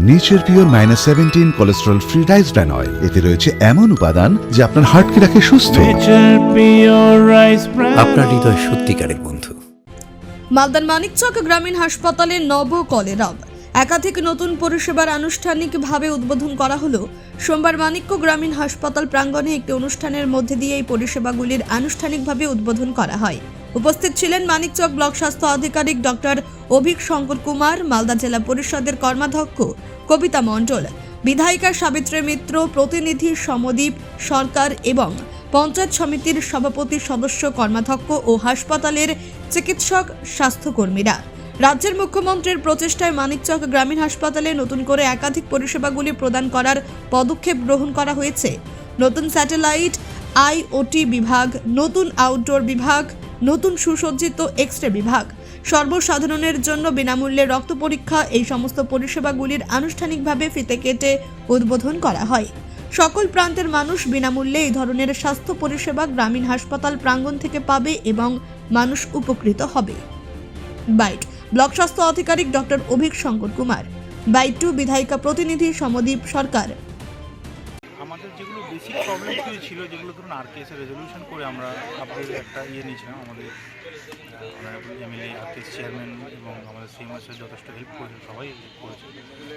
Nature pure -17 cholesterol free rice bran oil. এতে রয়েছে এমন উপাদান যা আপনার হার্টকে রাখে সুস্থ। আপনার হৃদয় সত্যিকারের বন্ধু। মালদার মানিকচক গ্রামীণ হাসপাতালে নব কলেরা একাধিক নতুন পরিষেবার আনুষ্ঠানিকভাবে উদ্বোধন করা হলো। সোমবার মানিক্য গ্রামীণ হাসপাতাল প্রাঙ্গণে একটি অনুষ্ঠানের মধ্যে দিয়ে এই পরিষেবাগুলির আনুষ্ঠানিকভাবে উদ্বোধন করা হয়। উপস্থিত ছিলেন মানিকচক ব্লক স্বাস্থ্য আধিকারিক ডক্টর অভিক শঙ্কর কুমার, মালদা জেলা পরিষদের কর্মাধ্যক্ষ কবিতা মণ্ডল, বিধায়িকা সাবিত্রী মিত্র, প্রতিনিধি সমদীপ সরকার এবং পঞ্চায়েত সমিতির সভাপতি সদস্য, কর্মাধ্যক্ষ ও হাসপাতালের চিকিৎসক স্বাস্থ্যকর্মীরা। রাজ্যের মুখ্যমন্ত্রীর প্রচেষ্টায় মানিকচক গ্রামীণ হাসপাতালে নতুন করে একাধিক পরিষেবাগুলি প্রদান করার পদক্ষেপ গ্রহণ করা হয়েছে। নতুন স্যাটেলাইট আইওটি বিভাগ, নতুন আউটডোর বিভাগ, নতুন সুসজ্জিত এক্স-রে বিভাগ, সর্বসাধারণের জন্য বিনামূল্যে রক্ত পরীক্ষা, এই সমস্ত পরিষেবাগুলির আনুষ্ঠানিকভাবে ফিতে কেটে উদ্বোধন করা হয়। সকল প্রান্তের মানুষ বিনামূল্যে এই ধরনের স্বাস্থ্য পরিষেবা গ্রামীণ হাসপাতাল প্রাঙ্গণ থেকে পাবে এবং মানুষ উপকৃত হবে। বাইট ব্লক স্বাস্থ্য আধিকারিক ডক্টর অভিক শঙ্কর কুমার, বাইট 2 বিধায়িকা প্রতিনিধি সমদীপ সরকার। আমাদের যেগুলো বেসিক প্রবলেমগুলো ছিল, যেগুলো ধরুন আরকেএসে রেজলিউশন করে আমরা আপডেট একটা নিয়েছিলাম, আমাদের এমএলএ আরকেএস চেয়ারম্যান এবং আমাদের সিএমএসের যথেষ্ট হেল্প করেছে, সবাই হেল্প করেছে।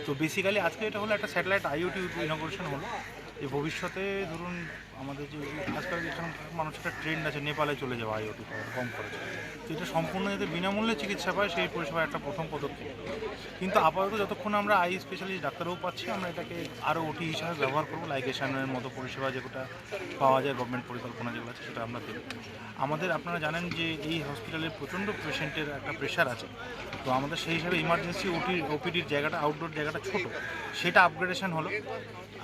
তো বেসিক্যালি আজকে এটা হলো একটা স্যাটেলাইট আইওটি ইনগরেশন হলো, যে ভবিষ্যতে ধরুন আমাদের যে আজকাল যেখানে মানুষের একটা ট্রেন্ড আছে নেপালে চলে যাওয়া আইওটি কম খরচে, তো এটা সম্পূর্ণ যাতে বিনামূল্যে চিকিৎসা পায় সেই পরিষেবা একটা প্রথম পদক্ষেপ। কিন্তু আপাতত যতক্ষণ আমরা আই স্পেশালিস্ট ডাক্তারও পাচ্ছি, আমরা এটাকে আরও ওটি হিসাবে ব্যবহার করবো। লাইগেশনের মতো পরিষেবা যেটা পাওয়া যায় গভর্নমেন্ট পরিকল্পনা যেগুলো আছে সেটা আমরা দেব। আমাদের আপনারা জানেন যে এই হসপিটালে প্রচণ্ড পেশেন্টের একটা প্রেশার আছে, তো আমাদের সেই হিসাবে ইমার্জেন্সি ওপিডির জায়গাটা, আউটডোর জায়গাটা ছোট, সেটা আপগ্রেডেশন হলো।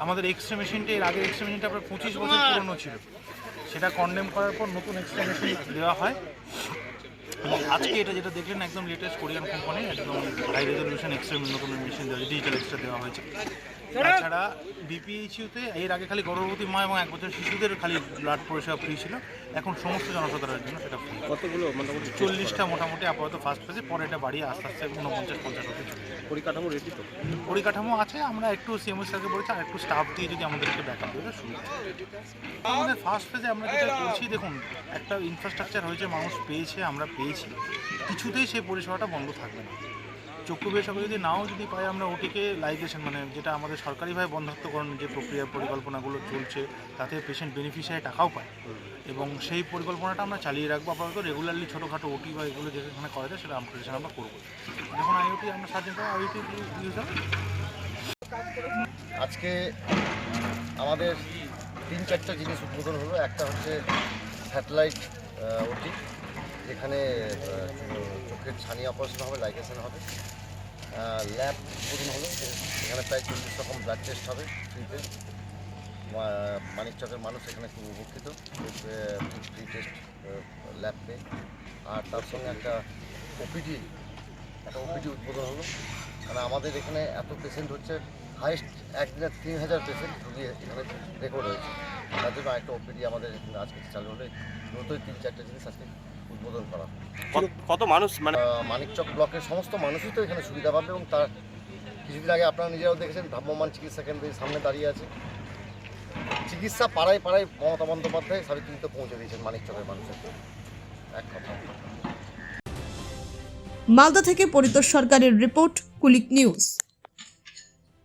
আমাদের এক্স-রে মেশিনটা, এর আগের এক্স-রে মেশিনটা আপনার 25 বছর পুরনো ছিল, সেটা কন্ডেম করার পর নতুন এক্স-রে মেশিন দেওয়া হয়। এবং আজকে এটা যেটা দেখলেন একদম লেটেস্ট কোরিয়ান কোম্পানি, একদম হাই রেজলিউশন এক্স-রে নতুন মেশিন দেওয়া, ডিজিটাল এক্স-রে দেওয়া হয়েছে। তাছাড়া বিপিএইচইউতে এর আগে খালি গর্ভবতী মা এবং 1 বছর শিশুদের খালি ব্লাড পরিষেবা ফ্রি ছিল, এখন সমস্ত জনসাধারণের জন্য সেটা ফ্রি। কতগুলো মোটামুটি 40টা মোটামুটি আপাতত ফার্স্ট ফেজে, পরে এটা বাড়িয়ে আস্তে আস্তে 49-50 অবধি। পরিকাঠামো রেডি তো? পরিকাঠামো আছে, আমরা একটু সিএমএস স্যারকে বলেছি আর একটু স্টাফ দিয়ে যদি আমাদেরকে ব্যাকআপ দেবে সুবিধা। আমাদের ফার্স্ট ফেজে আমরা যেটা করছি, দেখুন একটা ইনফ্রাস্ট্রাকচার হয়েছে, মানুষ পেয়েছে, আমরা পেয়েছি, কিছুতেই সেই পরিষেবাটা বন্ধ থাকবে না। চক্ষু বিশেষজ্ঞ যদি নাও যদি পাই, আমরা ওটিকে লাইগেশন মানে যেটা আমাদের সরকারিভাবে বন্ধত্বকরণ যে প্রক্রিয়া পরিকল্পনাগুলো চলছে, তাতে পেশেন্ট বেনিফিশিয়ারি টাকাও পায়, এবং সেই পরিকল্পনাটা আমরা চালিয়ে রাখবো। আপাতত রেগুলারলি ছোটোখাটো ওটি বা এগুলো যেখানে করা যায় সেটা আপগ্রেডেশন আমরা করবো। যখন আইওটি আমরা সার্জেন্ট আইওটি ইউজ হবে। আজকে আমাদের 3-4টা জিনিস উদ্বোধন হলো। একটা হচ্ছে স্যাটেলাইট ওটি, যেখানে চোখের ছানি অপারেশন হবে, লাইগেশন হবে। ল্যাব উদ্বোধন হলো, এখানে প্রায় 40 রকম ব্লাড টেস্ট হবে ফ্রিতে। মানিকচকের মানুষ এখানে খুব উপকৃত ফ্রি টেস্ট ল্যাব পেয়ে। আর তার সঙ্গে একটা ওপিডি উদ্বোধন হলো। মানে আমাদের এখানে এত পেশেন্ট হচ্ছে, হাইস্ট একদিনে 3000 পেশেন্ট রুগী এখানে রেকর্ড হয়েছে। তার জন্য একটা ওপিডি আমাদের এখানে আজকে চালু হলে নতুন 3-4টা জিনিস আজকে উদ্বোধন করা। কত মানুষ মানে মানিকচক ব্লকের সমস্ত মানুষই তো এখানে সুবিধা পাবে, এবং তার কিছুদিন আগে আপনারা নিজেরাও দেখেছেন ভ্রাম্যমাণ চিকিৎসা কেন্দ্রের সামনে দাঁড়িয়ে আছে। চিকিৎসা পাড়ায় পাড়ায় মমতা বন্দ্যোপাধ্যায় সাবিত্রী মিত্র পৌঁছে দিয়েছেন মানিকচকের মানুষের এক কথা। মালদা থেকে পরিতোষ সরকারের রিপোর্ট, কুলিক নিউজ।